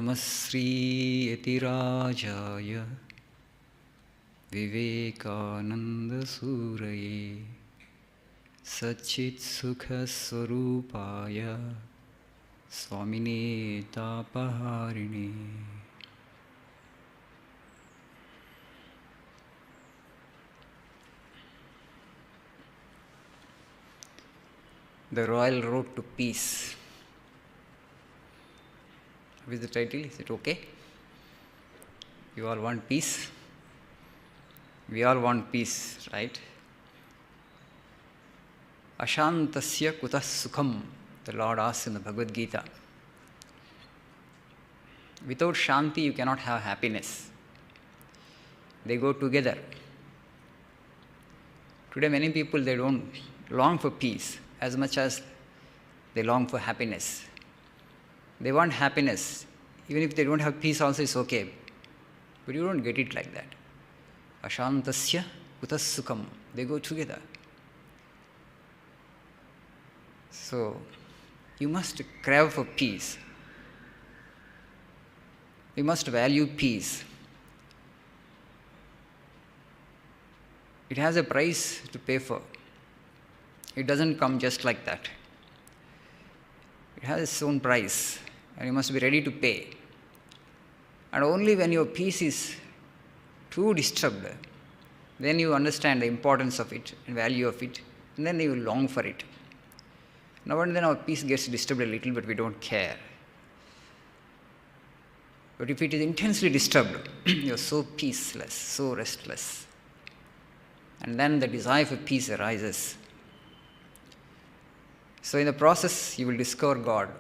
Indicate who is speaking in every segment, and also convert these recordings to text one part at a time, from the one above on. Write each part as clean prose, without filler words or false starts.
Speaker 1: Namasri Yatirajaya Vivekananda Suraye Satchit Sukha Swarupaya Swamine Tapaharine. The Royal Road to Peace. What is the title? Is it okay? You all want peace? We all want peace, right? Ashantasya kutas sukham, the Lord asks in the Bhagavad Gita. Without shanti, you cannot have happiness. They go together. Today, many people, they don't long for peace as much as they long for happiness. They want happiness. Even if they don't have peace also, it's okay. But you don't get it like that. Ashantasya kutas sukham. They go together. So, you must crave for peace. You must value peace. It has a price to pay for. It doesn't come just like that. It has its own price, and you must be ready to pay. And only when your peace is too disturbed, then you understand the importance of it and value of it, and then you long for it. Now and then our peace gets disturbed a little, but we don't care. But if it is intensely disturbed, you are so peaceless, so restless. And then the desire for peace arises. So in the process, you will discover God.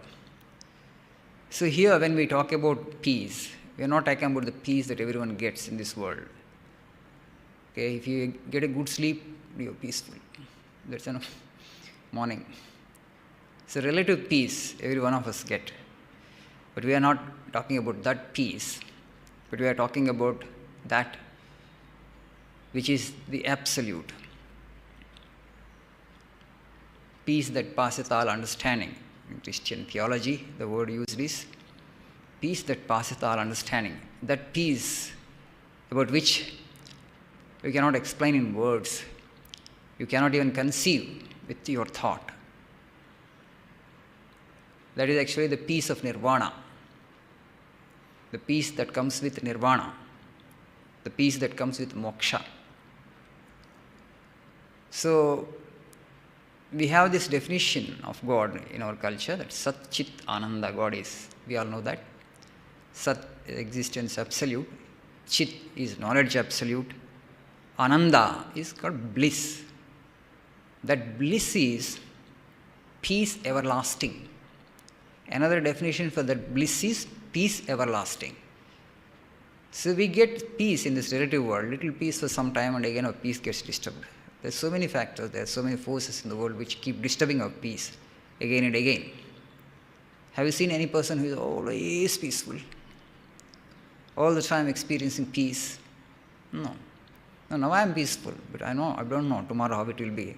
Speaker 1: So here, when we talk about peace, we are not talking about the peace that everyone gets in this world. Okay, if you get a good sleep, you are peaceful. That's enough. Morning. So relative peace, every one of us get. But we are not talking about that peace, but we are talking about that which is the absolute. Peace that passeth all understanding. In Christian theology, the word used is peace that passeth all understanding. That peace about which you cannot explain in words. You cannot even conceive with your thought. That is actually the peace of nirvana. The peace that comes with nirvana. The peace that comes with moksha. So, we have this definition of God in our culture, that Sat Chit Ananda, God is. We all know that. Sat is existence absolute. Chit is knowledge absolute. Ananda is called bliss. That bliss is peace everlasting. Another definition for that bliss is peace everlasting. So we get peace in this relative world, little peace for some time, and again our peace gets disturbed. There are so many factors, there are so many forces in the world which keep disturbing our peace again and again. Have you seen any person who is always peaceful? All the time experiencing peace? No. No, now I am peaceful, but I don't know tomorrow how it will be.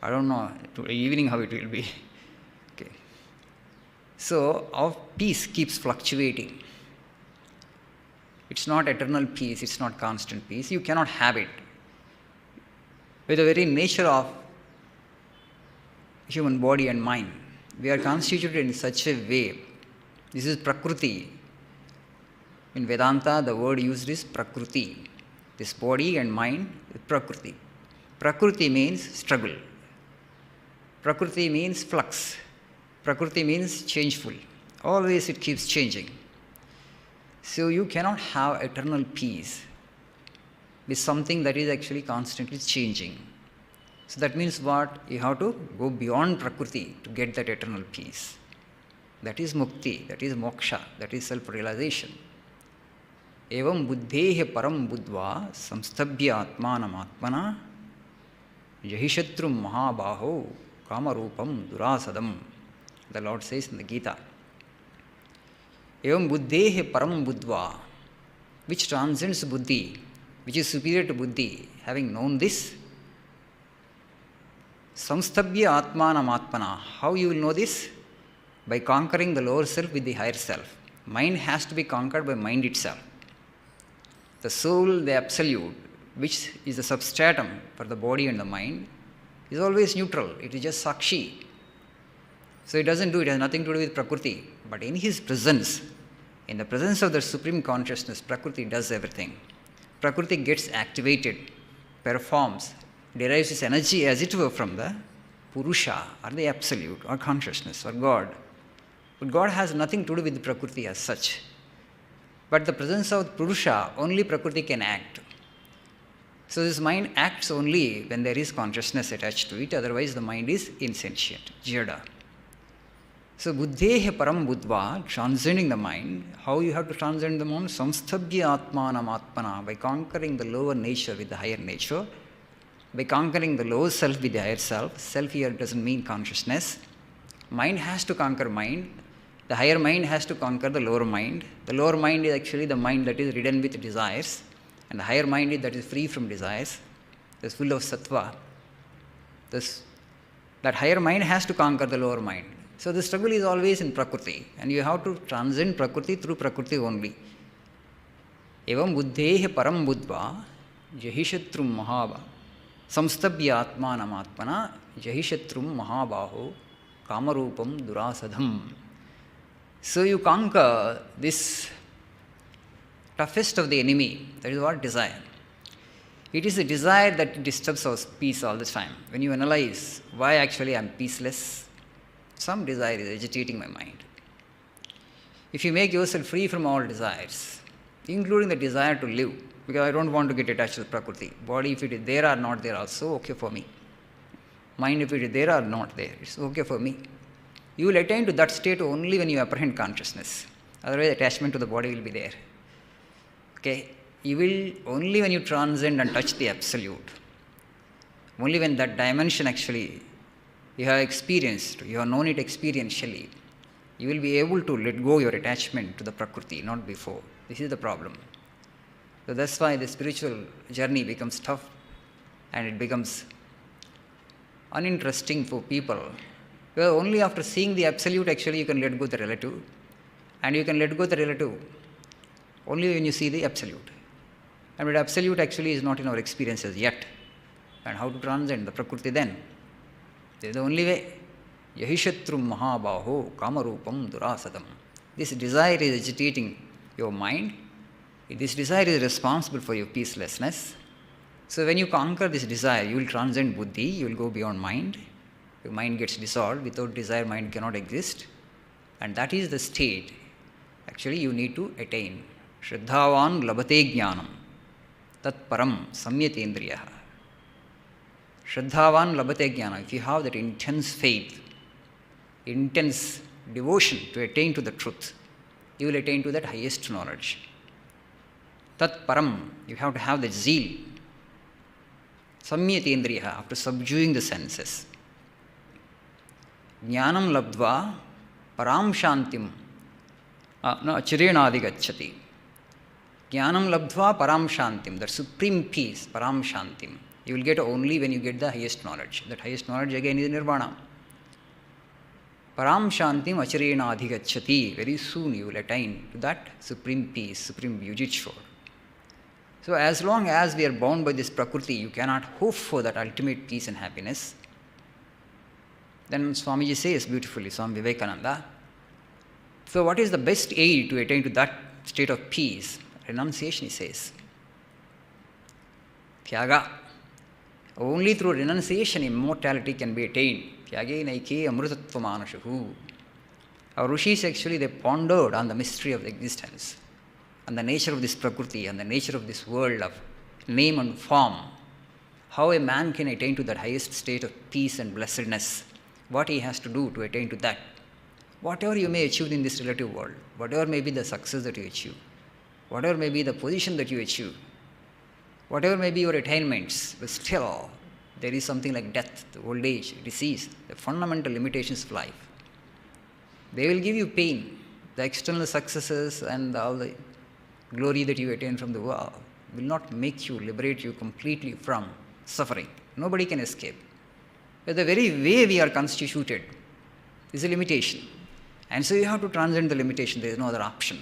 Speaker 1: I don't know evening how it will be. Okay. So our peace keeps fluctuating. It's not eternal peace, it's not constant peace. You cannot have it. With the very nature of human body and mind, we are constituted in such a way. This is Prakriti. In Vedanta, the word used is Prakriti. This body and mind is Prakriti. Prakriti means struggle. Prakriti means flux. Prakriti means changeful. Always it keeps changing. So you cannot have eternal peace with something that is actually constantly changing. So that means what? You have to go beyond Prakriti to get that eternal peace. That is mukti, that is moksha, that is self-realization. Evam buddhehe param buddva samstabhya atmanam atmana yahishatrum mahabaho kamarupam durasadam. The Lord says in the Gita. Evam buddhehe param buddva, which transcends buddhi, which is superior to buddhi, having known this, samstabhya atmanam atmana. How you will know this? By conquering the lower self with the higher self. Mind has to be conquered by mind itself. The soul, the absolute, which is the substratum for the body and the mind, is always neutral. It is just Sakshi. So it doesn't do, it has nothing to do with Prakriti. But in his presence, in the presence of the Supreme Consciousness, Prakriti does everything. Prakriti gets activated, performs, derives its energy as it were from the Purusha or the Absolute or Consciousness or God. But God has nothing to do with Prakriti as such. But the presence of Purusha, only Prakriti can act. So this mind acts only when there is consciousness attached to it, otherwise the mind is insentient, jada. So buddhehe param buddhva, transcending the mind. How you have to transcend the mind? Samsthabhya atmanam atmana, by conquering the lower nature with the higher nature, by conquering the lower self with the higher self. Self here doesn't mean consciousness. Mind has to conquer mind. The higher mind has to conquer the lower mind. The lower mind is actually the mind that is ridden with desires, and the higher mind is that is free from desires, is full of sattva. That higher mind has to conquer the lower mind. So the struggle is always in Prakriti, and you have to transcend Prakriti through Prakriti only. Evam buddhehe param buddhva jahishatrum mahava samstabhya atmanam atmana jahishatrum mahabaho kamarupam durasadham. So you conquer this toughest of the enemy, that is what? Desire. It is a desire that disturbs our peace all the time. When you analyze why actually I am peaceless, some desire is agitating my mind. If you make yourself free from all desires, including the desire to live, because I don't want to get attached to the Prakriti. Body, if it is there or not there, also okay for me. Mind, if it is there or not there, it's okay for me. You will attain to that state only when you apprehend consciousness. Otherwise, attachment to the body will be there. Okay? You will only when you transcend and touch the Absolute. Only when that dimension actually you have experienced, you have known it experientially, you will be able to let go your attachment to the Prakriti, not before. This is the problem. So that's why the spiritual journey becomes tough and it becomes uninteresting for people. Well, only after seeing the Absolute actually you can let go the relative, and you can let go the relative only when you see the Absolute. And the Absolute actually is not in our experiences yet. And how to transcend the Prakriti then? This is the only way. Yahishatrum mahabaho kamarupam durasadam. This desire is agitating your mind. This desire is responsible for your peacelessness. So when you conquer this desire, you will transcend buddhi, you will go beyond mind. Your mind gets dissolved. Without desire, mind cannot exist. And that is the state actually you need to attain. Shraddhavan labhate jnanam tat param samyatendriyaha. Shraddhavan labhate jnanam. If you have that intense faith, intense devotion to attain to the truth, you will attain to that highest knowledge. Tat param. You have to have that zeal. Samyatendriyaha, after subduing the senses. Jnanam labdva param shantim achirena adhigacchati. Jnanam labdva param shantim, that supreme peace, param shantim, you will get only when you get the highest knowledge. That highest knowledge again is nirvana. Param shantim achirena adhigacchati. Very soon you will attain to that supreme peace, supreme yujitshur. So as long as we are bound by this Prakriti, you cannot hope for that ultimate peace and happiness. Then Swamiji says beautifully, Swami Vivekananda, so what is the best aid to attain to that state of peace? Renunciation, he says. Tyaga. Only through renunciation immortality can be attained. Tyage naike amrutatva manashuhu. Our rishis actually, they pondered on the mystery of existence, on the nature of this Prakriti, and the nature of this world of name and form. How a man can attain to that highest state of peace and blessedness. What he has to do to attain to that. Whatever you may achieve in this relative world, whatever may be the success that you achieve, whatever may be the position that you achieve, whatever may be your attainments, but still there is something like death, the old age, disease, the fundamental limitations of life. They will give you pain. The external successes and all the glory that you attain from the world will not make you, liberate you completely from suffering. Nobody can escape. But the very way we are constituted is a limitation. And so you have to transcend the limitation. There is no other option.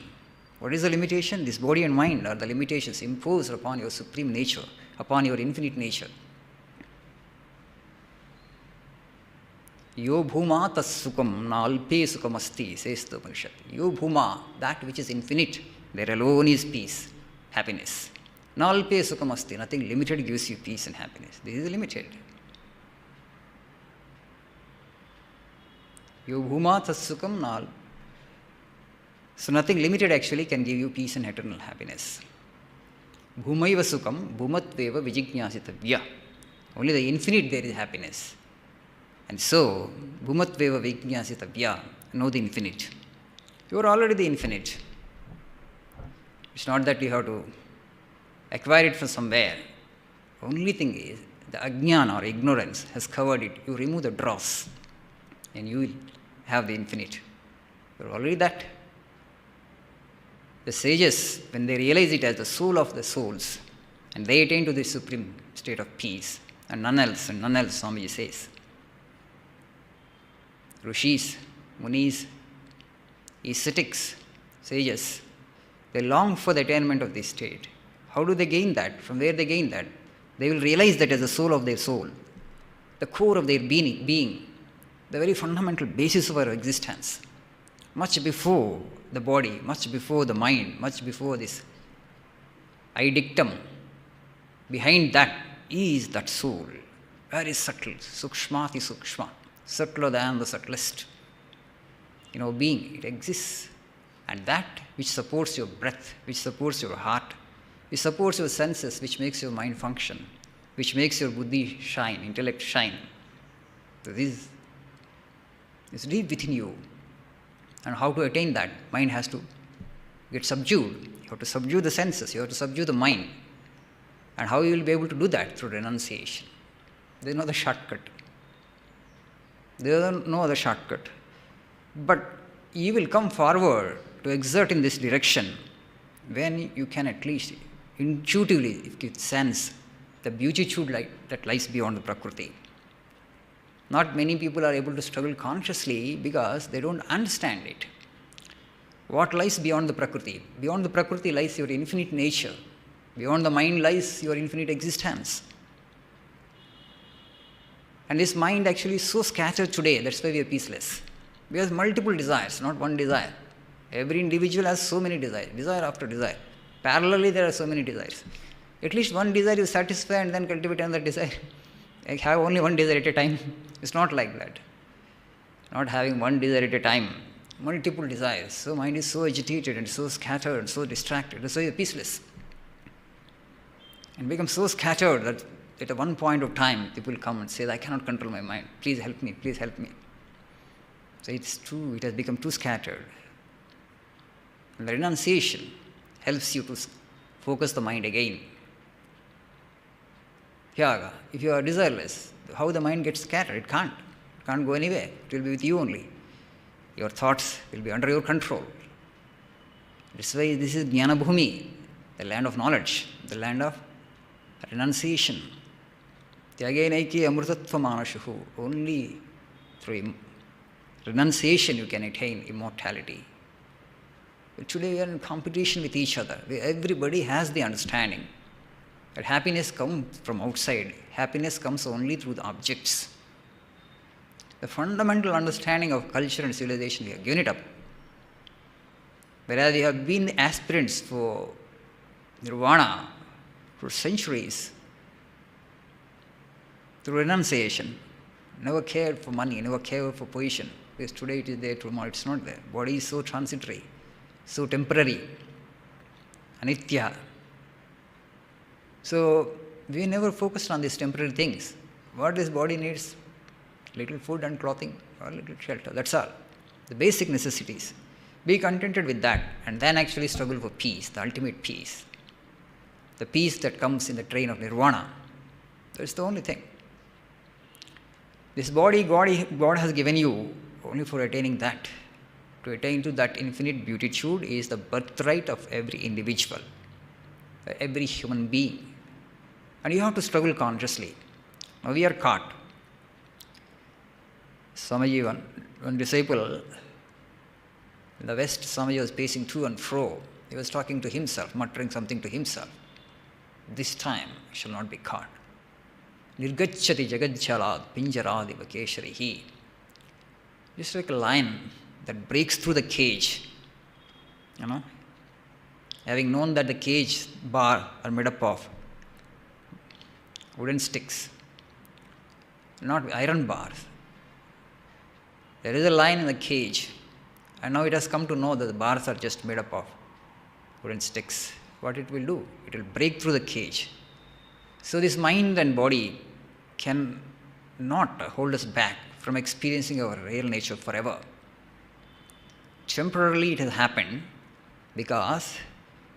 Speaker 1: What is the limitation? This body and mind are the limitations imposed upon your supreme nature, upon your infinite nature. Yo bhuma tas sukam na alpe sukam asti, says the Upanishad. Yo bhuma, that which is infinite, there alone is peace, happiness. Na alpe sukam asti, nothing limited gives you peace and happiness. This is limited. Yo bhuma tas sukam na alpe. So nothing limited actually can give you peace and eternal happiness. Bhumaiva sukam, bhumatveva vijijñāsitavya. Only the infinite there is happiness. And so, bhumatveva vijñāsitavya, know the infinite. You are already the infinite. It's not that you have to acquire it from somewhere. Only thing is, the ajnana or ignorance has covered it. You remove the dross and you will have the infinite. You are already that. The sages, when they realize it as the soul of the souls, and they attain to the supreme state of peace, and none else, Swamiji says. Rishis, Munis, ascetics, sages, they long for the attainment of this state. How do they gain that? From where they gain that? They will realize that as the soul of their soul, the core of their being, the very fundamental basis of our existence. Much before the body, much before the mind, much before this I dictum, behind that is that soul, very subtle, sukshmati sukshma, subtler than the subtlest. Being, it exists. And that which supports your breath, which supports your heart, which supports your senses, which makes your mind function, which makes your buddhi shine, intellect shine. So this is deep within you. And how to attain that? Mind has to get subdued. You have to subdue the senses. You have to subdue the mind. And how you will be able to do that? Through renunciation. There is no other shortcut. There is no other shortcut. But you will come forward to exert in this direction when you can at least intuitively, if you sense the beatitude that lies beyond the Prakriti. Not many people are able to struggle consciously because they don't understand it. What lies beyond the Prakriti? Beyond the Prakriti lies your infinite nature. Beyond the mind lies your infinite existence. And this mind actually is so scattered today, that's why we are peaceless. We have multiple desires, not one desire. Every individual has so many desires, desire after desire. Parallelly, there are so many desires. At least one desire you satisfy and then cultivate another desire. I have only one desire at a time. It's not like that. Not having one desire at a time. Multiple desires. So mind is so agitated and so scattered and so distracted. That's why you're peaceless. And become so scattered that at one point of time, people come and say, I cannot control my mind. Please help me. Please help me. So it's true. It has become too scattered. And the renunciation helps you to focus the mind again. Yaga, if you are desireless, how the mind gets scattered? It can't. It can't go anywhere. It will be with you only. Your thoughts will be under your control. That's why this is Jnana Bhumi, the land of knowledge, the land of renunciation. Tyagainaiki amrutattva manashuhu. Only through renunciation you can attain immortality. But today we are in competition with each other. Everybody has the understanding that happiness comes from outside. Happiness comes only through the objects. The fundamental understanding of culture and civilization, we have given it up. Whereas we have been aspirants for nirvana for centuries through renunciation. Never cared for money, never cared for position. Because today it is there, tomorrow it's not there. Body is so transitory, so temporary, anitya. So we never focused on these temporary things. What this body needs? Little food and clothing or little shelter. That's all. The basic necessities. Be contented with that and then actually struggle for peace, the ultimate peace. The peace that comes in the train of nirvana. That's the only thing. This body, God has given you only for attaining that. To attain to that infinite beatitude is the birthright of every individual, every human being. And you have to struggle consciously. Now we are caught. Swamiji, one disciple In the West, Swamiji was pacing to and fro. He was talking to himself, muttering something to himself. This time I shall not be caught. Nirgacchati jagadjalad pinjaradiva kesharihi. Just like a lion that breaks through the cage, having known that the cage bar are made up of wooden sticks, not iron bars. There is a lion in the cage, and now it has come to know that the bars are just made up of wooden sticks. What it will do? It will break through the cage. So this mind and body can not hold us back from experiencing our real nature forever. Temporarily it has happened because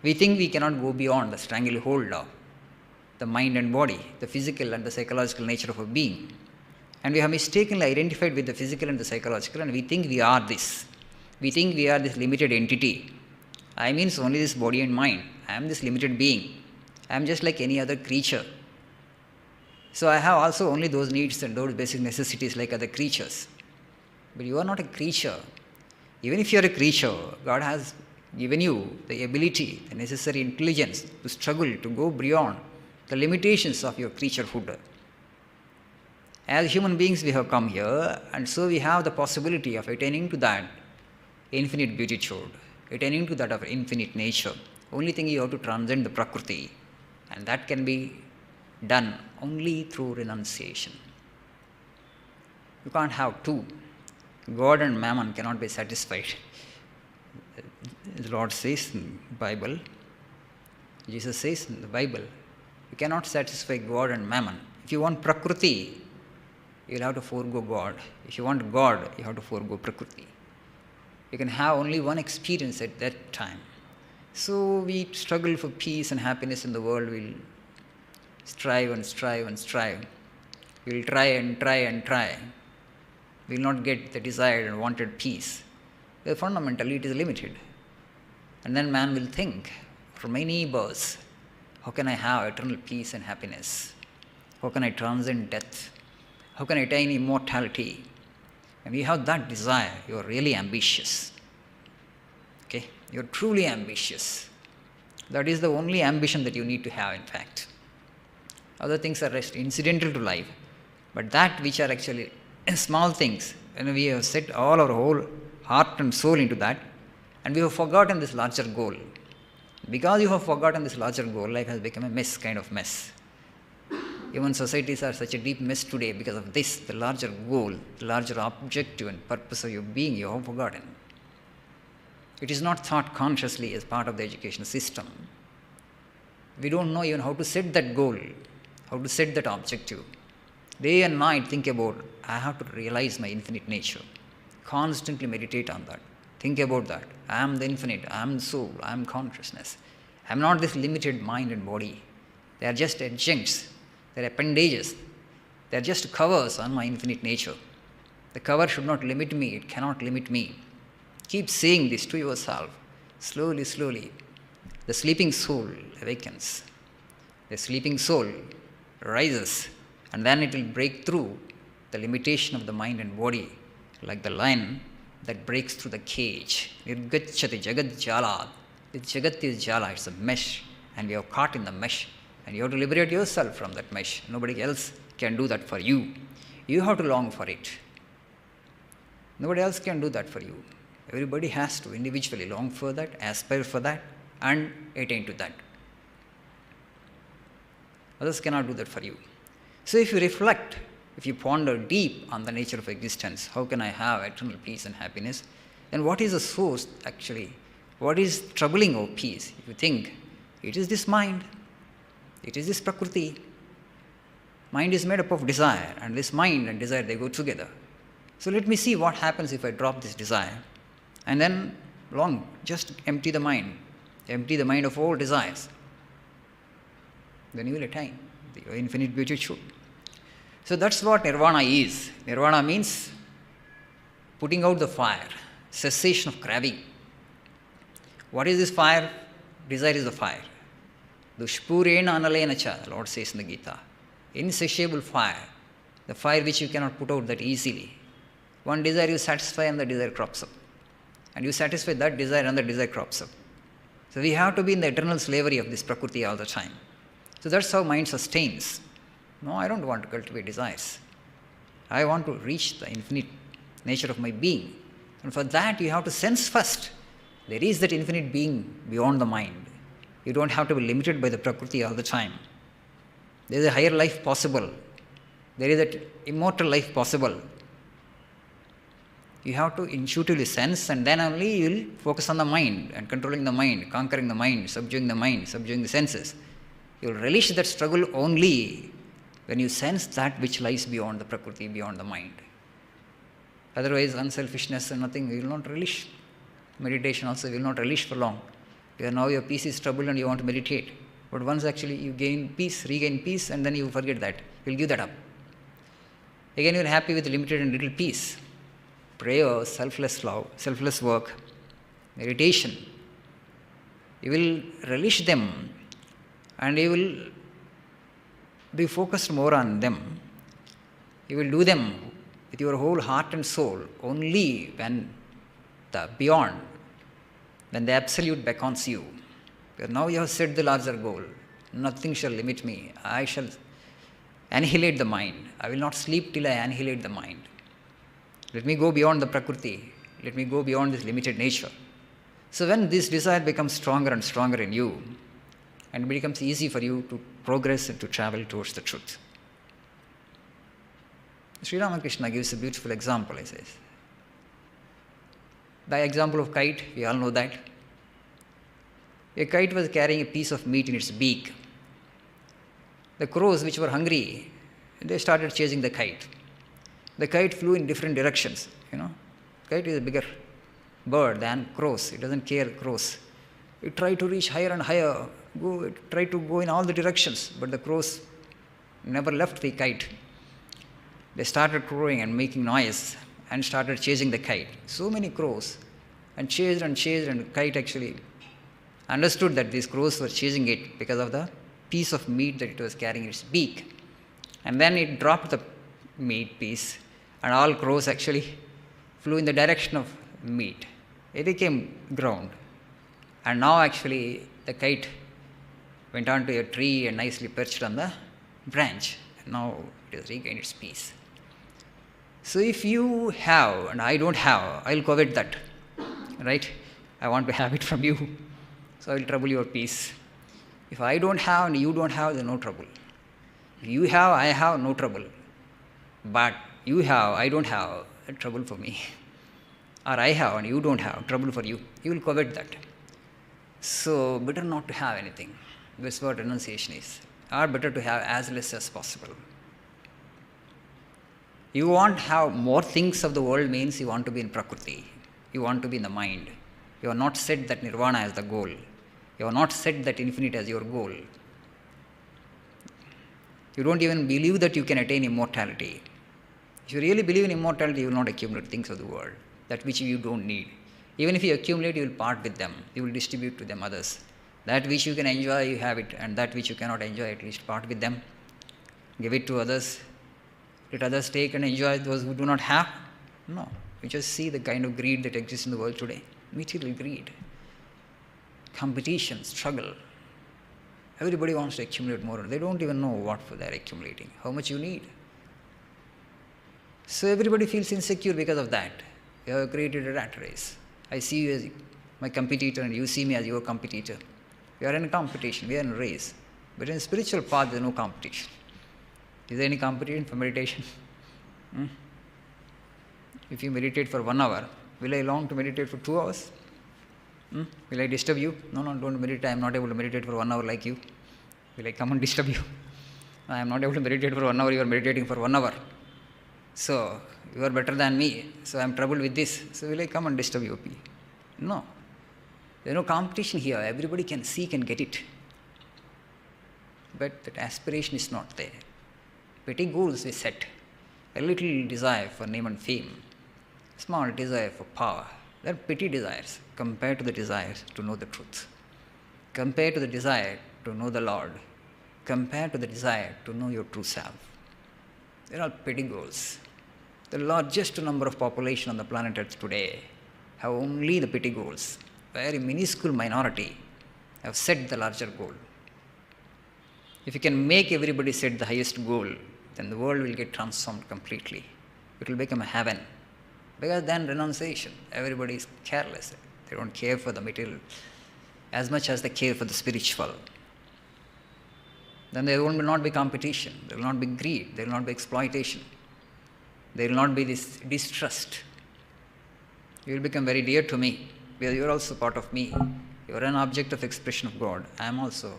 Speaker 1: we think we cannot go beyond the stranglehold of the mind and body, the physical and the psychological nature of a being. And we have mistakenly identified with the physical and the psychological, and we think we are this. We think we are this limited entity. I means only this body and mind. I am this limited being. I am just like any other creature. So I have also only those needs and those basic necessities like other creatures. But you are not a creature. Even if you are a creature, God has given you the ability, the necessary intelligence to struggle, to go beyond the limitations of your creaturehood. As human beings we have come here, and so we have the possibility of attaining to that infinite beatitude, attaining to that of infinite nature. Only thing you have to transcend the Prakriti, and that can be done only through renunciation. You can't have two. God and mammon cannot be satisfied. The Lord says in the Bible, Jesus says in the Bible, you cannot satisfy God and mammon. If you want Prakriti, you will have to forego God. If you want God, you have to forego Prakriti. You can have only one experience at that time. So we struggle for peace and happiness in the world. We'll strive and strive and strive. We'll try and try and try. We'll not get the desired and wanted peace. Well, fundamentally, it is limited. And then man will think, for many births, how can I have eternal peace and happiness? How can I transcend death? How can I attain immortality? And you have that desire, you are really ambitious. Okay? You are truly ambitious. That is the only ambition that you need to have, in fact. Other things are just incidental to life. But that which are actually small things, when we have set all our whole heart and soul into that, and we have forgotten this larger goal. Because you have forgotten this larger goal, life has become a mess, kind of mess. Even societies are such a deep mess today because of this, the larger goal, the larger objective and purpose of your being, you have forgotten. It is not thought consciously as part of the education system. We don't know even how to set that goal, how to set that objective. Day and night think about, I have to realize my infinite nature. Constantly meditate on that. Think about that. I am the infinite, I am the soul, I am consciousness. I am not this limited mind and body. They are just adjuncts, they are appendages. They are just covers on my infinite nature. The cover should not limit me, it cannot limit me. Keep saying this to yourself. Slowly, slowly, the sleeping soul awakens. The sleeping soul rises, and then it will break through the limitation of the mind and body, like the lion that breaks through the cage. Nirgacchati jagadjalad. The jagat is jala, it's a mesh, and we are caught in the mesh, and you have to liberate yourself from that mesh. Nobody else can do that for you. You have to long for it. Nobody else can do that for you. Everybody has to individually long for that, aspire for that, and attain to that. Others cannot do that for you. So if you reflect, if you ponder deep on the nature of existence, how can I have eternal peace and happiness? Then what is the source actually? What is troubling our peace? If you think, it is this mind, it is this Prakriti. Mind is made up of desire, and this mind and desire, they go together. So let me see what happens if I drop this desire. And then just empty the mind of all desires. Then you will attain the infinite beatitude. So that's what nirvana is. Nirvana means putting out the fire, cessation of craving. What is this fire? Desire is the fire. Dushpurena analena cha, the Lord says in the Gita. Insatiable fire, the fire which you cannot put out that easily. One desire you satisfy and the desire crops up. And you satisfy that desire, another desire crops up. So we have to be in the eternal slavery of this Prakriti all the time. So that's how mind sustains. No, I don't want to cultivate desires. I want to reach the infinite nature of my being. And for that, you have to sense first. There is that infinite being beyond the mind. You don't have to be limited by the Prakriti all the time. There is a higher life possible. There is that immortal life possible. You have to intuitively sense, and then only you will focus on the mind and controlling the mind, conquering the mind, subduing the senses. You will relish that struggle only when you sense that which lies beyond the Prakriti, beyond the mind. Otherwise, unselfishness and nothing, you will not relish. Meditation also will not relish for long. Now your peace is troubled and you want to meditate. But once actually you gain peace, regain peace, and then you forget that. You will give that up. Again, you are happy with limited and little peace. Prayer, selfless love, selfless work, meditation. You will relish them and you will be focused more on them. You will do them with your whole heart and soul only when the beyond, when the absolute beckons you. Because now you have set the larger goal. Nothing shall limit me. I shall annihilate the mind. I will not sleep till I annihilate the mind. Let me go beyond the Prakriti. Let me go beyond this limited nature. So when this desire becomes stronger and stronger in you, and it becomes easy for you to progress and to travel towards the truth. Sri Ramakrishna gives a beautiful example, he says. The example of kite, we all know that. A kite was carrying a piece of meat in its beak. The crows, which were hungry, they started chasing the kite. The kite flew in different directions, Kite is a bigger bird than crows. It doesn't care crows. It tried to reach higher and higher, tried to go in all the directions, but the crows never left the kite. They started crowing and making noise and started chasing the kite. So many crows, and chased, and the kite actually understood that these crows were chasing it because of the piece of meat that it was carrying in its beak. And then it dropped the meat piece, and all crows actually flew in the direction of meat. It became ground. And now actually the kite went onto a tree and nicely perched on the branch. And now it has regained its peace. So if you have and I don't have, I will covet that. Right? I want to have it from you. So I will trouble your peace. If I don't have and you don't have, there is no trouble. If you have, I have, no trouble. But you have, I don't have, trouble for me. Or I have and you don't have, trouble for you. You will covet that. So better not to have anything. That's what renunciation is. Or better to have as less as possible. You want to have more things of the world means you want to be in Prakriti. You want to be in the mind. You have not set that nirvana as the goal. You have not set that infinite as your goal. You don't even believe that you can attain immortality. If you really believe in immortality, you will not accumulate things of the world, that which you don't need. Even if you accumulate, you will part with them. You will distribute to them others. That which you can enjoy, you have it, and that which you cannot enjoy, at least part with them. Give it to others. Let others take and enjoy those who do not have. No. You just see the kind of greed that exists in the world today. Material greed. Competition, struggle. Everybody wants to accumulate more. They don't even know what for they are accumulating, how much you need. So everybody feels insecure because of that. You have created a rat race. I see you as my competitor and you see me as your competitor. We are in a competition, we are in a race. But in a spiritual path, there is no competition. Is there any competition for meditation? If you meditate for 1 hour, will I long to meditate for 2 hours? Will I disturb you? No, don't meditate. I am not able to meditate for 1 hour like you. Will I come and disturb you? I am not able to meditate for 1 hour. You are meditating for 1 hour. So, you are better than me. So, I am troubled with this. So, will I come and disturb you? No. There is no competition here. Everybody can seek and get it. But that aspiration is not there. Petty goals we set. A little desire for name and fame. Small desire for power. They are petty desires compared to the desires to know the truth. Compared to the desire to know the Lord. Compared to the desire to know your true self. They are all petty goals. The largest number of population on the planet Earth today have only the petty goals. Very minuscule minority have set the larger goal. If you can make everybody set the highest goal, then the world will get transformed completely. It will become a heaven. Because then renunciation, everybody is careless. They don't care for the material as much as they care for the spiritual. Then there will not be competition, there will not be greed, there will not be exploitation, there will not be this distrust. You will become very dear to me, because you are also part of me. You are an object of expression of God. I am also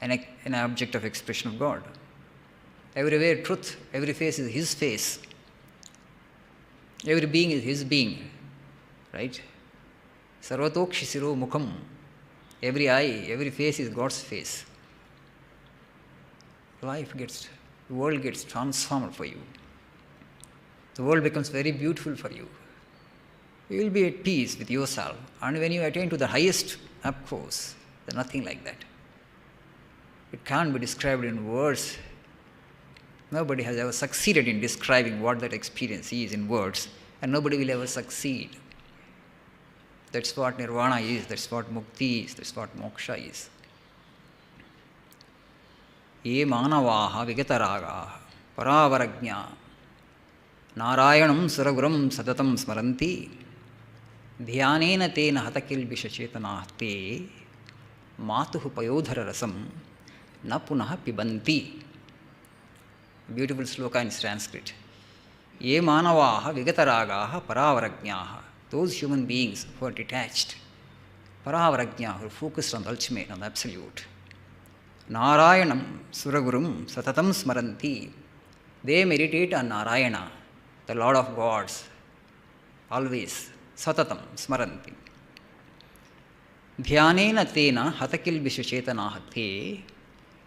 Speaker 1: an object of expression of God. Everywhere truth, every face is His face. Every being is His being. Right? Sarvatokshi siro mukham. Every eye, every face is God's face. The world gets transformed for you. The world becomes very beautiful for you. You will be at peace with yourself. And when you attain to the highest, of course, there's nothing like that. It can't be described in words. Nobody has ever succeeded in describing what that experience is in words, and nobody will ever succeed. That's what nirvana is, that's what mukti is, that's what moksha is. Ye manavaha vigataragaha paravarajñā narayanam suraguram satatam smaranti dhyanena tena hatakilbishachetanaः te matuh payodhara rasam na punah pibanti. Beautiful sloka in Sanskrit. Ye manavaha vigataragaha paravarajñāः. Those human beings who are detached, paravarajñā, who are focused on the ultimate, on the absolute. Narayanam suragurum satatam smaranti. They meditate on Narayana, the Lord of gods, always. Satatam smaranti. Dhyanena tena hatakilbishachetanaः te.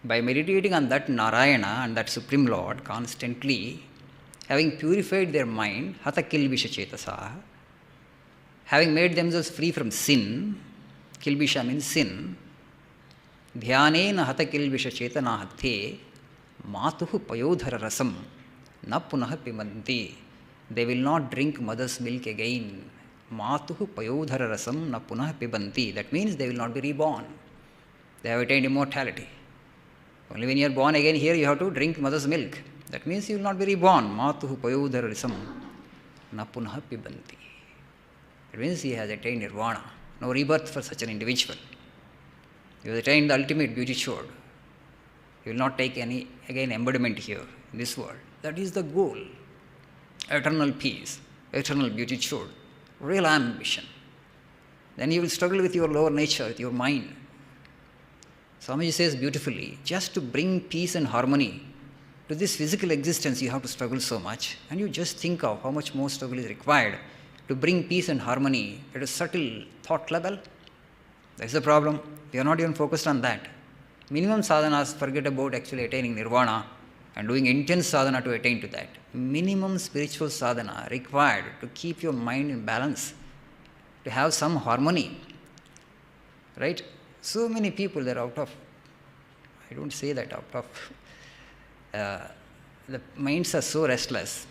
Speaker 1: By meditating on that Narayana and that Supreme Lord constantly, having purified their mind, hatakilbishachetasa, having made themselves free from sin, kilbisha means sin, dhyanena hatakilbishachetanaः te matuh payodhara rasam na punah pibanti. They will not drink mother's milk again. Matuh payodhara rasam na punah pibanti. That means they will not be reborn. They have attained immortality. Only when you are born again here, you have to drink mother's milk. That means you will not be reborn. Matuh payodhara rasam na punah pibanti. That means he has attained nirvana. No rebirth for such an individual. He has attained the ultimate beauty chode. He will not take any, again, embodiment here in this world. That is the goal. Eternal peace, eternal beauty chode, real ambition. Then you will struggle with your lower nature, with your mind. Swamiji says beautifully, just to bring peace and harmony to this physical existence, you have to struggle so much. And you just think of how much more struggle is required to bring peace and harmony at a subtle thought level. That's the problem. We are not even focused on that. Minimum sadhanas forget about actually attaining nirvana and doing intense sadhana to attain to that. Minimum spiritual sadhana required to keep your mind in balance, to have some harmony. Right? So many people, they're out of, I don't say that, out of, the minds are so restless.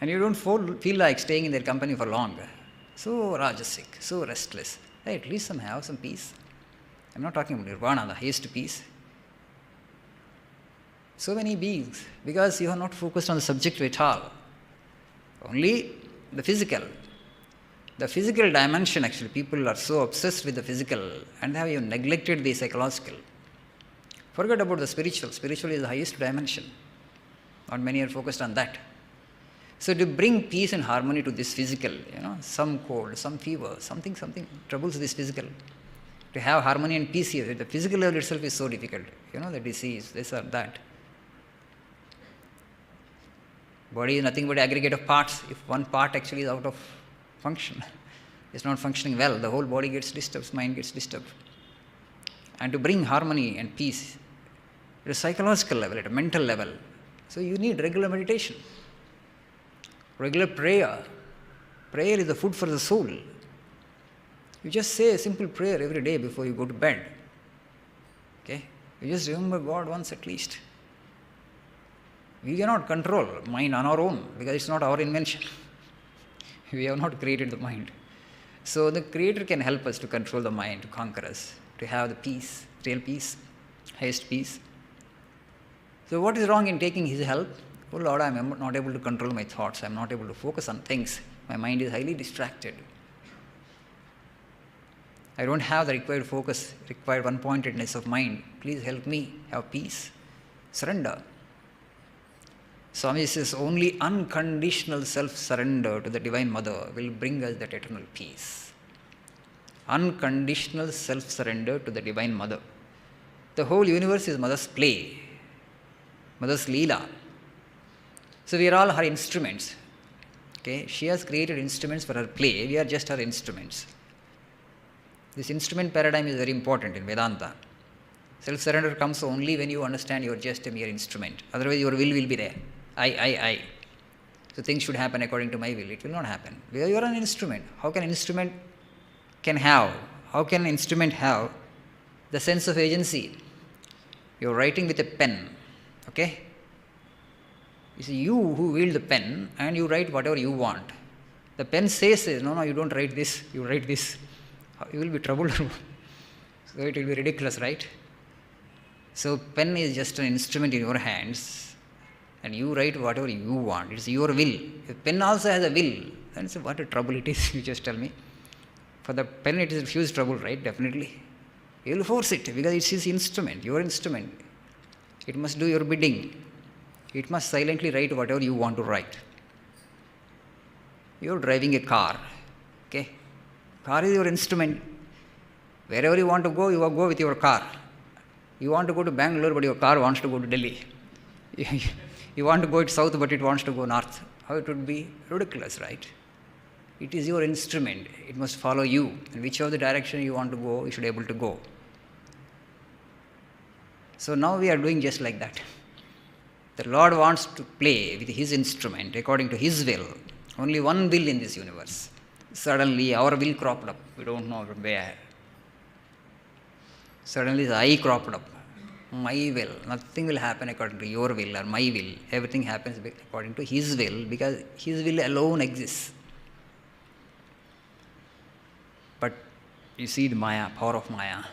Speaker 1: And you don't feel like staying in their company for long. So rajasic, so restless. Hey, at least have some peace. I'm not talking about nirvana, the highest peace. So many beings, because you are not focused on the subject at all. Only the physical. The physical dimension, actually, people are so obsessed with the physical and they have even neglected the psychological. Forget about the spiritual. Spiritual is the highest dimension. Not many are focused on that. So to bring peace and harmony to this physical, some cold, some fever, something troubles this physical. To have harmony and peace here, the physical level itself is so difficult. The disease, this or that. Body is nothing but aggregate of parts. If one part actually is out of function, it's not functioning well, the whole body gets disturbed, mind gets disturbed. And to bring harmony and peace at a psychological level, at a mental level, so you need regular meditation, regular prayer. Prayer is the food for the soul. You just say a simple prayer every day before you go to bed. Okay? You just remember God once at least. We cannot control mind on our own because it's not our invention. We have not created the mind. So the Creator can help us to control the mind, to conquer us, to have the peace, real peace, highest peace. So what is wrong in taking His help? Oh Lord, I am not able to control my thoughts. I am not able to focus on things. My mind is highly distracted. I don't have the required focus, required one-pointedness of mind. Please help me have peace. Surrender. Swami says only unconditional self-surrender to the Divine Mother will bring us that eternal peace. Unconditional self-surrender to the Divine Mother. The whole universe is Mother's play, Mother's Leela. So we are all her instruments. Okay? She has created instruments for her play. We are just her instruments. This instrument paradigm is very important in Vedanta. Self-surrender comes only when you understand you are just a mere instrument. Otherwise your will be there. I. So things should happen according to my will. It will not happen. You are an instrument. How can an instrument have the sense of agency? You are writing with a pen. Okay? It's you who wield the pen and you write whatever you want. The pen says, no, you don't write this, you write this. You will be troubled. So it will be ridiculous, right? So pen is just an instrument in your hands and you write whatever you want. It's your will. If pen also has a will, then so what a trouble it is, you just tell me. For the pen it is a huge trouble, right? Definitely. You will force it because it's his instrument, your instrument. It must do your bidding. It must silently write whatever you want to write. You are driving a car. Okay? Car is your instrument. Wherever you want to go with your car. You want to go to Bangalore, but your car wants to go to Delhi. You want to go south, but it wants to go north. How it would be ridiculous, right? It is your instrument. It must follow you. And whichever the direction you want to go, you should be able to go. So now we are doing just like that. The Lord wants to play with His instrument according to His will. Only one will in this universe. Suddenly our will cropped up. We don't know where. Suddenly the I cropped up. My will. Nothing will happen according to your will or my will. Everything happens according to His will because His will alone exists. But you see the Maya, power of Maya.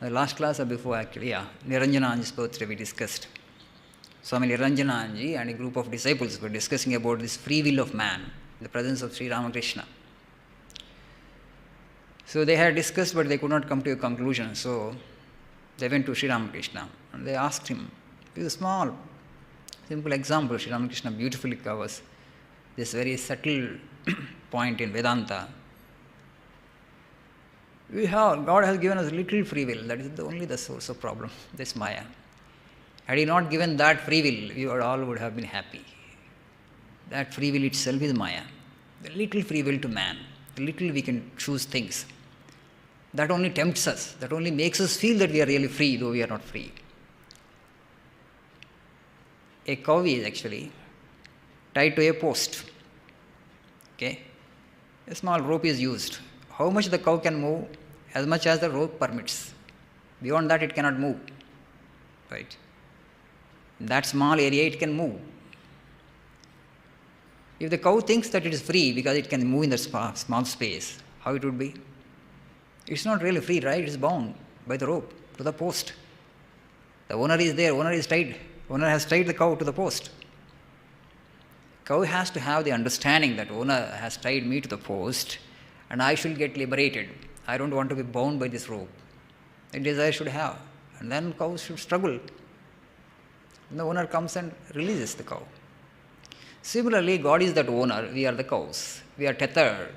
Speaker 1: The last class or before actually, Niranjananji's birthday we discussed. Swami Niranjananji and a group of disciples were discussing about this free will of man in the presence of Sri Ramakrishna. So they had discussed but they could not come to a conclusion. So they went to Sri Ramakrishna and they asked him, with a small, simple example, Sri Ramakrishna beautifully covers this very subtle point in Vedanta. God has given us little free will. That is only the source of problem, this Maya. Had He not given that free will, we all would have been happy. That free will itself is Maya. The little free will to man, the little we can choose things. That only tempts us, that only makes us feel that we are really free, though we are not free. A cow is actually tied to a post. Okay? A small rope is used. How much the cow can move? As much as the rope permits. Beyond that it cannot move. Right? In that small area it can move. If the cow thinks that it is free because it can move in that small space, how it would be? It's not really free, right? It's bound by the rope to the post. The owner is there, owner is tied. Owner has tied the cow to the post. Cow has to have the understanding that owner has tied me to the post and I should get liberated. I don't want to be bound by this rope. A desire should have. And then cow should struggle. And the owner comes and releases the cow. Similarly, God is that owner, we are the cows. We are tethered.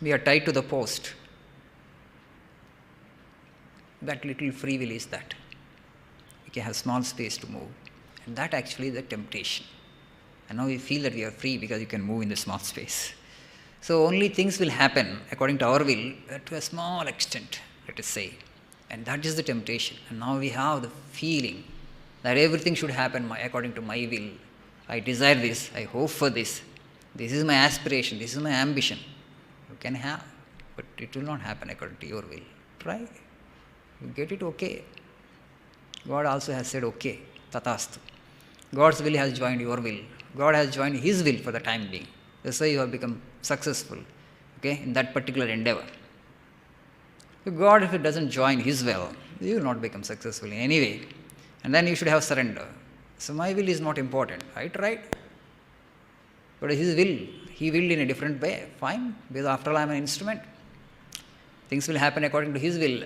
Speaker 1: We are tied to the post. That little free will is that. We can have small space to move. And that actually is the temptation. And now we feel that we are free because you can move in the small space. So only things will happen according to our will to a small extent, let us say. And that is the temptation. And now we have the feeling that everything should happen according to my will. I desire this, I hope for this. This is my aspiration, this is my ambition. You can have, but it will not happen according to your will. Try. You get it, okay. God also has said, okay, tatastu. God's will has joined your will. God has joined His will for the time being. That's why you have become successful, okay, in that particular endeavor. If God, if it doesn't join His will, you will not become successful in any way. And then you should have surrender. So my will is not important. I tried. But His will, He willed in a different way. Fine, because after all I am an instrument. Things will happen according to His will.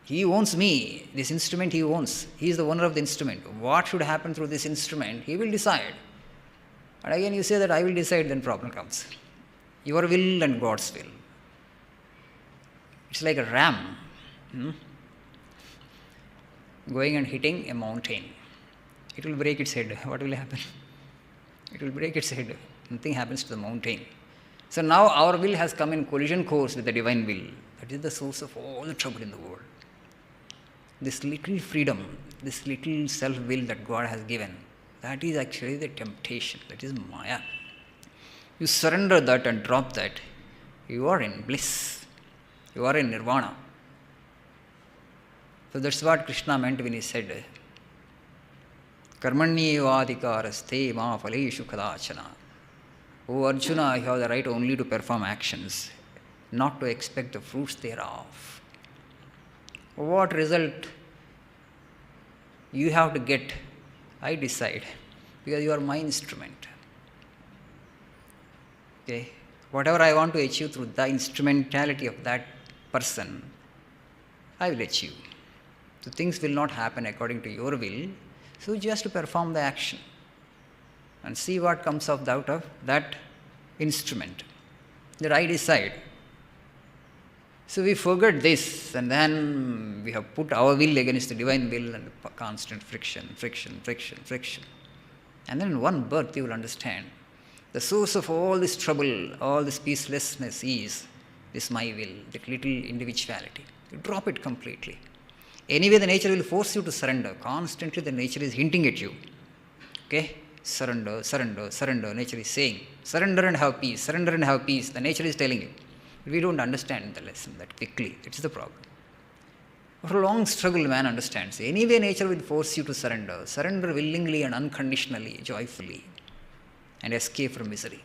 Speaker 1: He owns me. This instrument He owns. He is the owner of the instrument. What should happen through this instrument, He will decide. And again you say that I will decide, then problem comes. Your will and God's will. It's like a ram going and hitting a mountain. It will break its head. What will happen? It will break its head. Nothing happens to the mountain. So now our will has come in collision course with the divine will. That is the source of all the trouble in the world. This little freedom, this little self-will that God has given, that is actually the temptation. That is Maya. You surrender that and drop that, you are in bliss. You are in nirvana. So that's what Krishna meant when he said, Karmanyevadhikaraste ma phaleshu kadachana. O Arjuna, you have the right only to perform actions, not to expect the fruits thereof. What result you have to get, I decide, because you are my instrument. Okay? Whatever I want to achieve through the instrumentality of that person, I will achieve. So things will not happen according to your will, so just perform the action and see what comes out of that instrument that I decide. So we forget this, and then we have put our will against the divine will, and constant friction. And then in one birth you will understand the source of all this trouble, all this peacelessness is this my will, that little individuality. You drop it completely. Anyway, the nature will force you to surrender. Constantly the nature is hinting at you. Okay? Surrender. Nature is saying, surrender and have peace, surrender and have peace. The nature is telling you. We don't understand the lesson that quickly. It's the problem. After a long struggle, man understands. Anyway, nature will force you to surrender. Surrender willingly and unconditionally, joyfully, and escape from misery.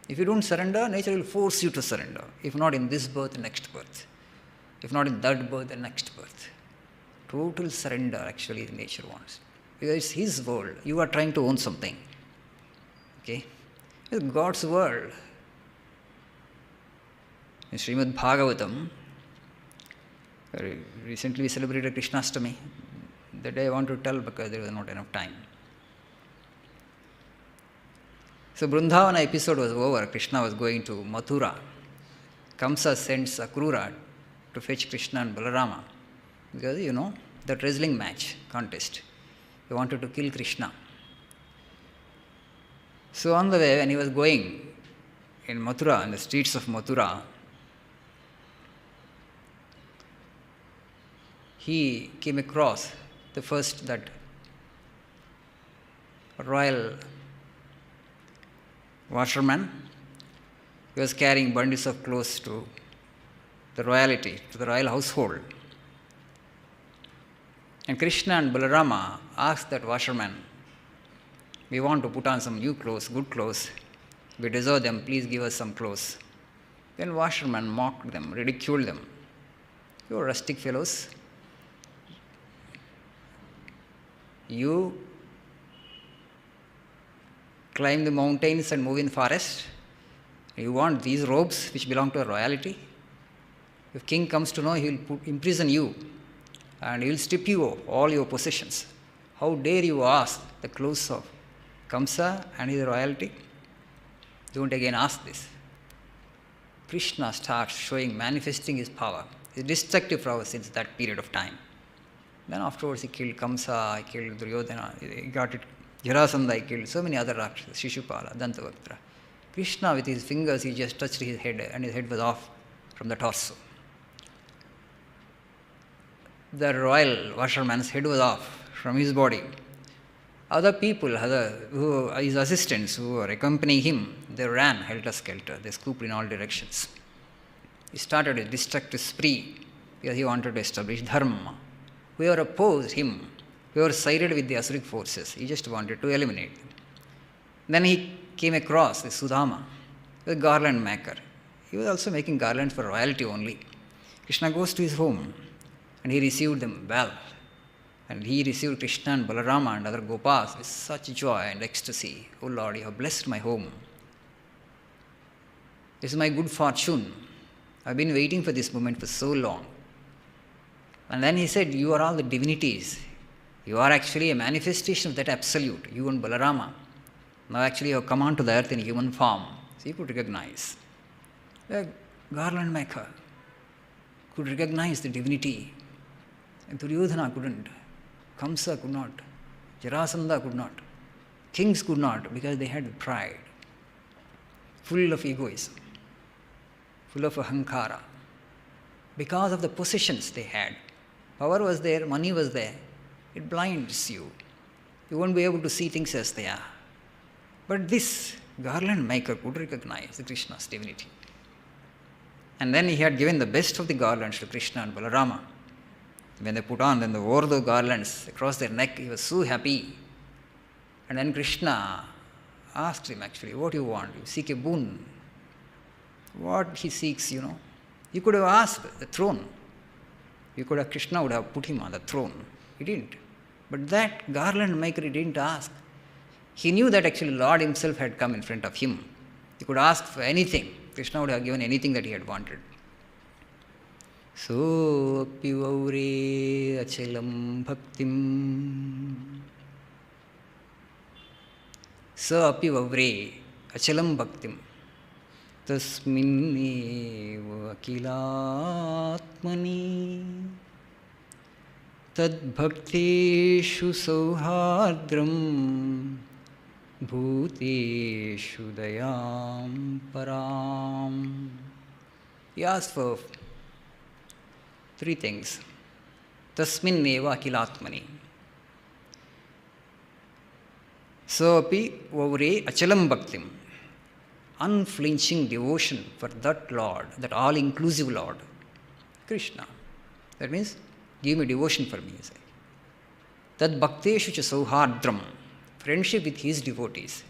Speaker 1: If you don't surrender, nature will force you to surrender. If not in this birth, next birth. If not in that birth, the next birth. Total surrender actually nature wants. Because it's His world. You are trying to own something. Okay? It's God's world. In Srimad Bhagavatam, recently we celebrated Krishnastami. That day I want to tell because there was not enough time. So Vrindavana episode was over. Krishna was going to Mathura. Kamsa sends Akrura to fetch Krishna and Balarama. Because, that wrestling match, contest. He wanted to kill Krishna. So on the way, when he was going in Mathura, in the streets of Mathura, he came across the first that royal washerman. He was carrying bundles of clothes to the royalty, to the royal household. And Krishna and Balarama asked that washerman, we want to put on some new clothes, good clothes. We deserve them, please give us some clothes. Then washerman mocked them, ridiculed them. You are rustic fellows. You climb the mountains and move in forest. You want these robes which belong to a royalty? If king comes to know, he will imprison you and he will strip you of all your possessions. How dare you ask the clothes of Kamsa and his royalty? Don't again ask this. Krishna starts manifesting his power, his destructive power since that period of time. Then afterwards he killed Kamsa, he killed Duryodhana, he got it, Jarasandha, he killed so many other Rakshasas, Shishupala, Dantavaktra. Krishna with his fingers, he just touched his head and his head was off from the torso. The royal washerman's head was off from his body. Other people, his assistants who were accompanying him, they ran helter-skelter. They scooped in all directions. He started a destructive spree because he wanted to establish dharma. Whoever opposed him, whoever sided with the asuric forces, he just wanted to eliminate them. Then he came across this Sudama, the garland maker. He was also making garlands for royalty only. Krishna goes to his home and he received them well. And he received Krishna and Balarama and other Gopas with such joy and ecstasy. Oh Lord, you have blessed my home. This is my good fortune. I've been waiting for this moment for so long. And then he said, you are all the divinities. You are actually a manifestation of that absolute, you and Balarama. Now actually you have come onto the earth in human form. So he could recognize. The garland maker could recognize the divinity. And Duryodhana couldn't. Kamsa could not. Jarasandha could not. Kings could not because they had pride. Full of egoism. Full of ahankara. Because of the possessions they had. Power was there, money was there. It blinds you. You won't be able to see things as they are. But this garland maker could recognize the Krishna's divinity. And then he had given the best of the garlands to Krishna and Balarama. When they put on, then they wore the garlands across their neck. He was so happy. And then Krishna asked him actually, what do you want? You seek a boon. What he seeks, You could have asked the throne. Krishna would have put him on the throne. He didn't. But that garland maker, he didn't ask. He knew that actually Lord himself had come in front of him. He could ask for anything. Krishna would have given anything that he had wanted. So api vaure achalam bhaktim. So api vaure achalam bhaktim. Tasmineva akilatmani. Tad bhakteshu sauhadram. Bhuteshu dayam param. He asked for 3 things. Tasmin eva akilatmani. Soapi vaure achalam bhaktim. Unflinching devotion for that Lord, that all-inclusive Lord, Krishna. That means, give me devotion for me. Tad bhakteshu cha sauhadram. Friendship with his devotees.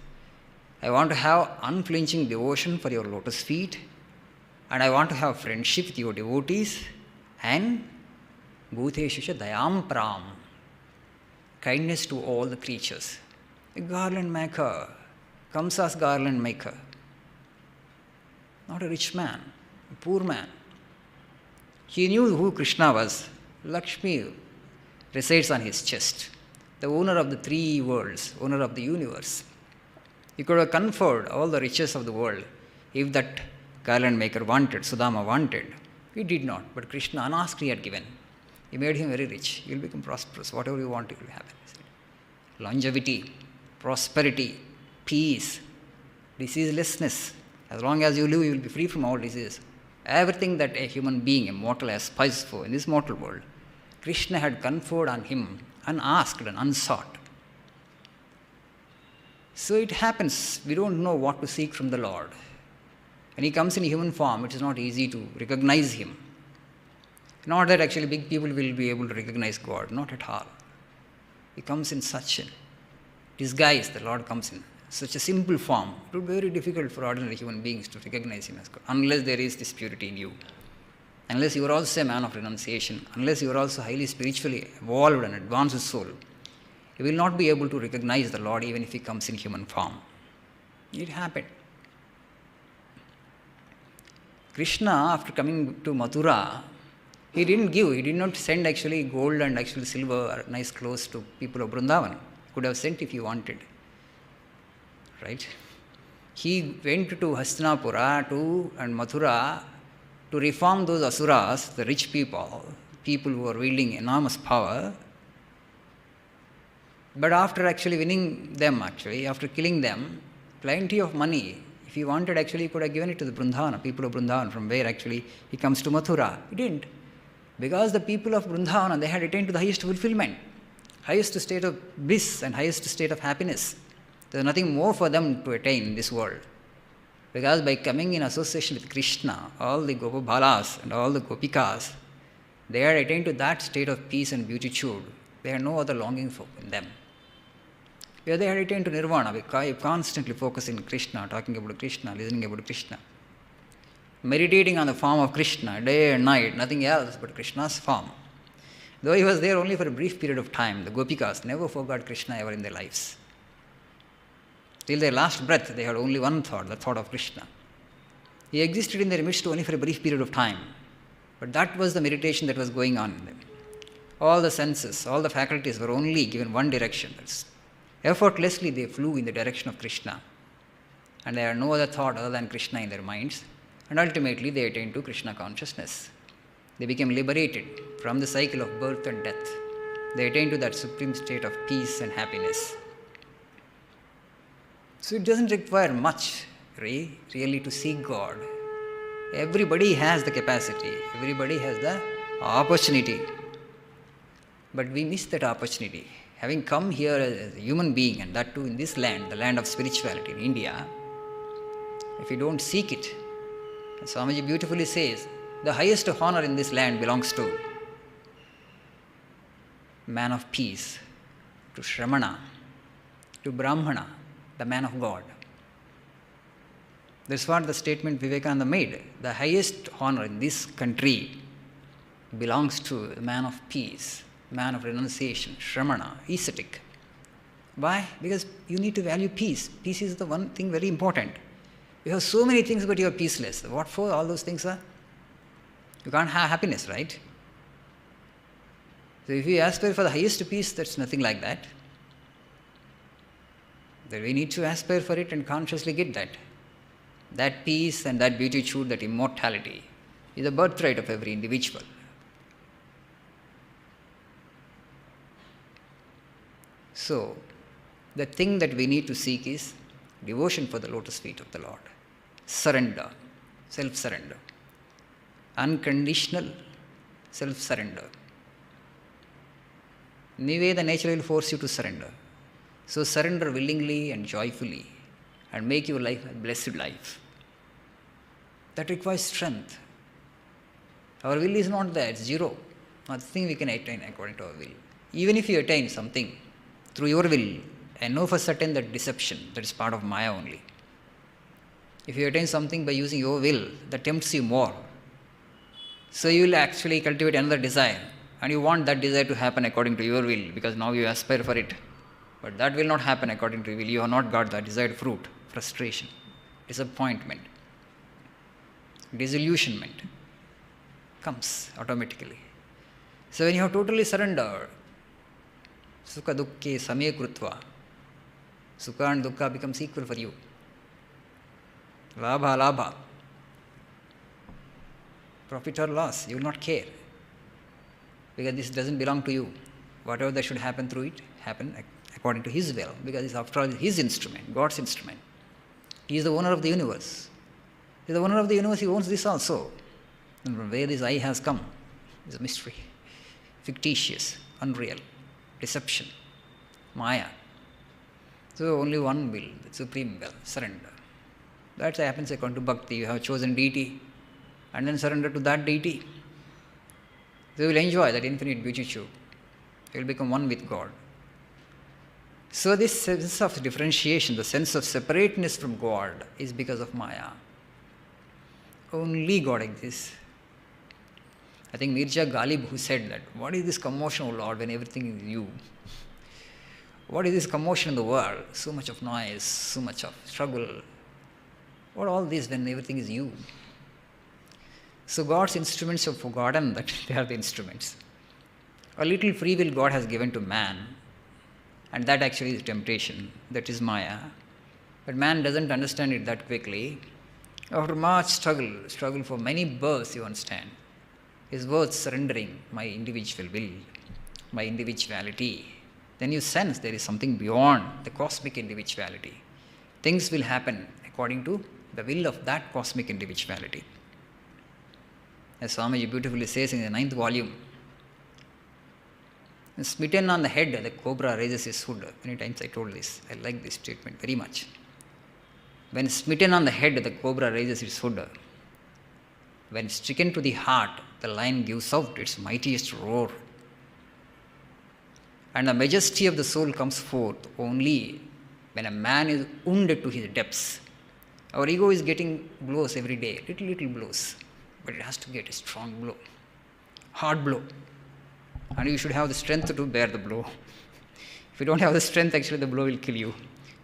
Speaker 1: I want to have unflinching devotion for your lotus feet, and I want to have friendship with your devotees, and bhuteshu cha dayam pram. Kindness to all the creatures. A garland maker, Kamsa's garland maker. Not a rich man, a poor man. He knew who Krishna was. Lakshmi resides on his chest. The owner of the 3 worlds, owner of the universe. He could have conferred all the riches of the world if that garland maker wanted, Sudama wanted. He did not, but Krishna unasked he had given. He made him very rich. You will become prosperous. Whatever you want, it will happen. Longevity, prosperity, peace, diseaselessness. As long as you live, you will be free from all disease. Everything that a human being, a mortal, aspires for in this mortal world, Krishna had conferred on him, unasked and unsought. So it happens, we don't know what to seek from the Lord. When he comes in human form, it is not easy to recognize him. Not that actually big people will be able to recognize God, not at all. He comes in such a disguise, the Lord comes in such a simple form. It would be very difficult for ordinary human beings to recognize him as God, unless there is this purity in you. Unless you are also a man of renunciation, unless you are also highly spiritually evolved and advanced soul, you will not be able to recognize the Lord even if he comes in human form. It happened. Krishna, after coming to Mathura, he did not send actually gold and actually silver or nice clothes to people of Vrindavan. He could have sent if he wanted. Right? He went to Hastinapura and Mathura to reform those asuras, the rich people who are wielding enormous power. But after actually winning them, after killing them, plenty of money. If he wanted, he could have given it to the Vrindavana, people of Vrindavan, from where actually he comes to Mathura. He didn't. Because the people of Vrindavana, they had attained to the highest fulfillment, highest state of bliss and highest state of happiness. There is nothing more for them to attain in this world. Because by coming in association with Krishna, all the Gopabalas and all the Gopikas, they had attained to that state of peace and beatitude. They had no other longing for in them. Where they had attained to nirvana, we constantly focus in Krishna, talking about Krishna, listening about Krishna, meditating on the form of Krishna day and night, nothing else but Krishna's form. Though he was there only for a brief period of time, the Gopikas never forgot Krishna ever in their lives. Till their last breath, they had only one thought, the thought of Krishna. He existed in their midst only for a brief period of time, but that was the meditation that was going on in them. All the senses, all the faculties were only given one direction. That's effortlessly they flew in the direction of Krishna. And they had no other thought other than Krishna in their minds. And ultimately they attained to Krishna consciousness. They became liberated from the cycle of birth and death. They attained to that supreme state of peace and happiness. So it doesn't require much really to seek God. Everybody has the capacity. Everybody has the opportunity. But we miss that opportunity. Having come here as a human being, and that too in this land, the land of spirituality in India, if you don't seek it, as Swamiji beautifully says, the highest honor in this land belongs to man of peace, to Shramana, to Brahmana, the man of God. That's what the statement Vivekananda made. The highest honor in this country belongs to the man of peace, man of renunciation, Shramana, ascetic. Why? Because you need to value peace. Peace is the one thing very important. You have so many things, but you are peaceless. What for all those things are? You can't have happiness, right? So if you aspire for the highest peace, that's nothing like that. Then we need to aspire for it and consciously get that. That peace and that beatitude, that immortality is a birthright of every individual. So, the thing that we need to seek is devotion for the lotus feet of the Lord. Surrender, self-surrender. Unconditional self-surrender. Anyway, the nature will force you to surrender. So surrender willingly and joyfully and make your life a blessed life. That requires strength. Our will is not there, it's zero. Nothing we can attain according to our will. Even if you attain something through your will, I know for certain that deception, that is part of Maya only. If you attain something by using your will, that tempts you more. So you will actually cultivate another desire, and you want that desire to happen according to your will, because now you aspire for it. But that will not happen according to your will. You have not got the desired fruit. Frustration, disappointment, disillusionment comes automatically. So when you have totally surrendered, sukha dukkhe same krutva, sukha and dukkha becomes equal for you. Labha, labha. Profit or loss, you will not care. Because this doesn't belong to you. Whatever that should happen through it, happen according to His will. Because it's after all His instrument, God's instrument. He is the owner of the universe. He is the owner of the universe, He owns this also. And from where this I has come is a mystery. Fictitious, unreal, deception, Maya. So only one will, the supreme will, surrender. That happens according to bhakti. You have chosen deity and then surrender to that deity. So you will enjoy that infinite beatitude. You will become one with God. So this sense of differentiation, the sense of separateness from God is because of Maya. Only God exists. I think Mirza Ghalib who said that, what is this commotion, O Lord, when everything is you? What is this commotion in the world? So much of noise, so much of struggle. What all this when everything is you? So God's instruments have forgotten that they are the instruments. A little free will God has given to man, and that actually is temptation, that is Maya. But man doesn't understand it that quickly. After much struggle for many births, you understand, is worth surrendering my individual will, my individuality. Then you sense there is something beyond the cosmic individuality. Things will happen according to the will of that cosmic individuality. As Swamiji beautifully says in the 9th volume, smitten on the head, the cobra raises his hood. Many times I told this. I like this statement very much. When smitten on the head, the cobra raises its hood. When stricken to the heart, the lion gives out its mightiest roar. And the majesty of the soul comes forth only when a man is wounded to his depths. Our ego is getting blows every day, little blows, but it has to get a strong blow, hard blow. And you should have the strength to bear the blow. If you don't have the strength, actually the blow will kill you.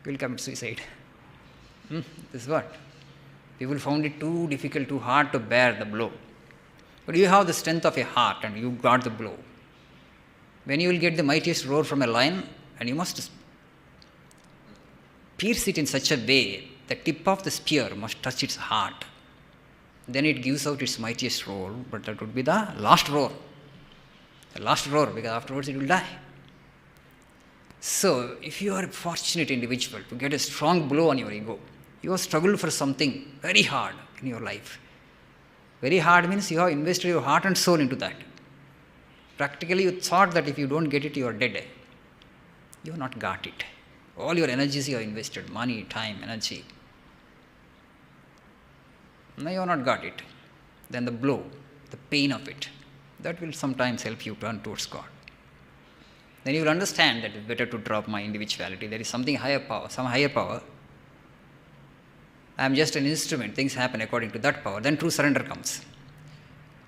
Speaker 1: You will commit suicide. This is what? People found it too difficult, too hard to bear the blow. But you have the strength of a heart and you got the blow. When you will get the mightiest roar from a lion, and you must pierce it in such a way, the tip of the spear must touch its heart. Then it gives out its mightiest roar, but that would be the last roar. The last roar, because afterwards it will die. So, if you are a fortunate individual to get a strong blow on your ego, you have struggled for something very hard in your life. Very hard means you have invested your heart and soul into that. Practically, you thought that if you don't get it, you are dead. You have not got it. All your energies you have invested, money, time, energy. Now you have not got it. Then the blow, the pain of it, that will sometimes help you turn towards God. Then you will understand that it's better to drop my individuality. There is something higher power, some higher power. I am just an instrument. Things happen according to that power. Then true surrender comes.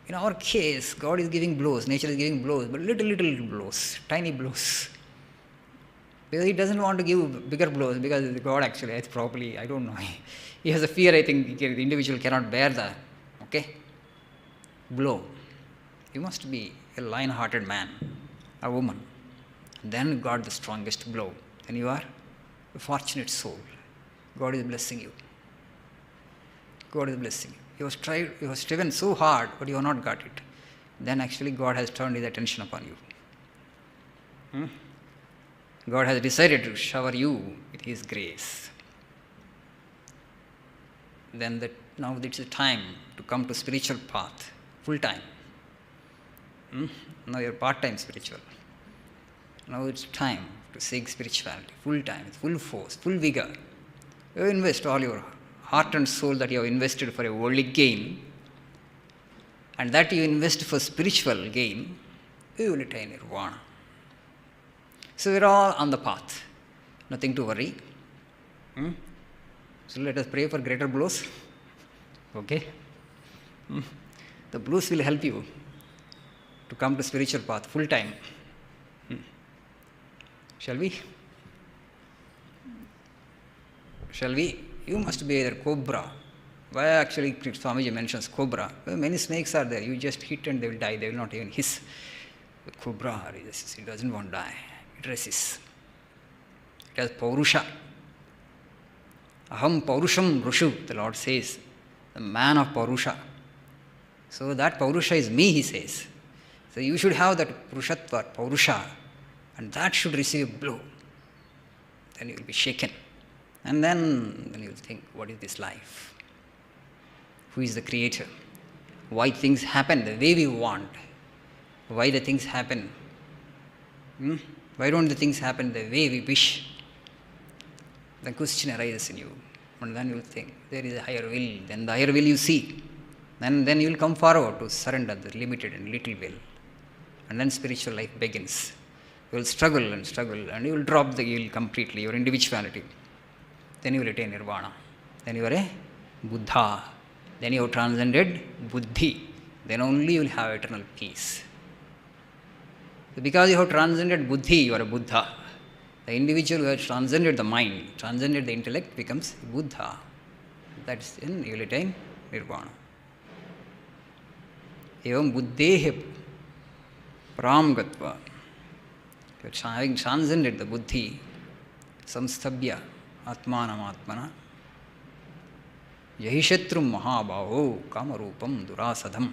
Speaker 1: In our case, God is giving blows, nature is giving blows, but little blows, tiny blows. Because He doesn't want to give bigger blows, because God actually, it's probably, I don't know. He has a fear, I think, the individual cannot bear the, blow. You must be a lion-hearted man, a woman. Then God the strongest blow. Then you are a fortunate soul. God is blessing you. God is blessing you. You have striven so hard, but you have not got it. Then actually God has turned His attention upon you. God has decided to shower you with His grace. Then now it's a time to come to spiritual path, full time. Now you're part-time spiritual. Now it's time to seek spirituality, full time, with full force, full vigor. You invest all your heart and soul that you have invested for a worldly gain, and that you invest for spiritual gain, you will attain nirvana. So we're all on the path. Nothing to worry. So let us pray for greater blows. Okay? The blows will help you to come to spiritual path full time. Shall we? Shall we? You must be either cobra. Why actually Swamiji mentions cobra? Well, many snakes are there. You just hit and they will die. They will not even hiss. The cobra resists. It doesn't want to die. It resists. It has paurusha. Aham paurusham rushu, the Lord says. The man of paurusha. So that paurusha is me, He says. So you should have that purushatva, paurusha, and that should receive a blow. Then you will be shaken. And then you will think, what is this life? Who is the creator? Why things happen the way we want? Why the things happen? Why don't the things happen the way we wish? The question arises in you. And then you will think, there is a higher will. Then the higher will you see. Then you will come forward to surrender the limited and little will. And then spiritual life begins. You will struggle, and you will drop the will completely, your individuality. Then you will attain nirvana. Then you are a Buddha. Then you have transcended buddhi. Then only you will have eternal peace. So because you have transcended buddhi, you are a Buddha. The individual who has transcended the mind, transcended the intellect, becomes Buddha. That's then you will attain nirvana. Evam buddhehe param gatva. Having transcended the buddhi, samstabhya atmanam atmana, yahishatrum mahabhavo kamarupam durasadham.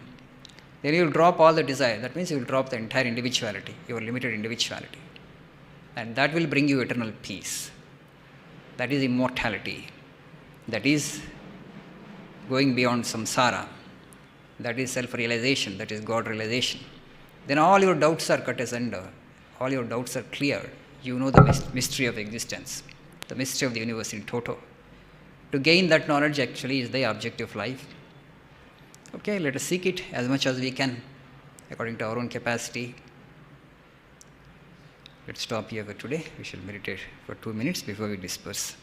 Speaker 1: Then you will drop all the desire. That means you will drop the entire individuality, your limited individuality. And that will bring you eternal peace. That is immortality. That is going beyond samsara. That is self-realization. That is God-realization. Then all your doubts are cut asunder. All your doubts are cleared. You know the mystery of existence, the mystery of the universe in toto. To gain that knowledge actually is the objective of life. Okay, let us seek it as much as we can, according to our own capacity. Let's stop here for today. We shall meditate for 2 minutes before we disperse.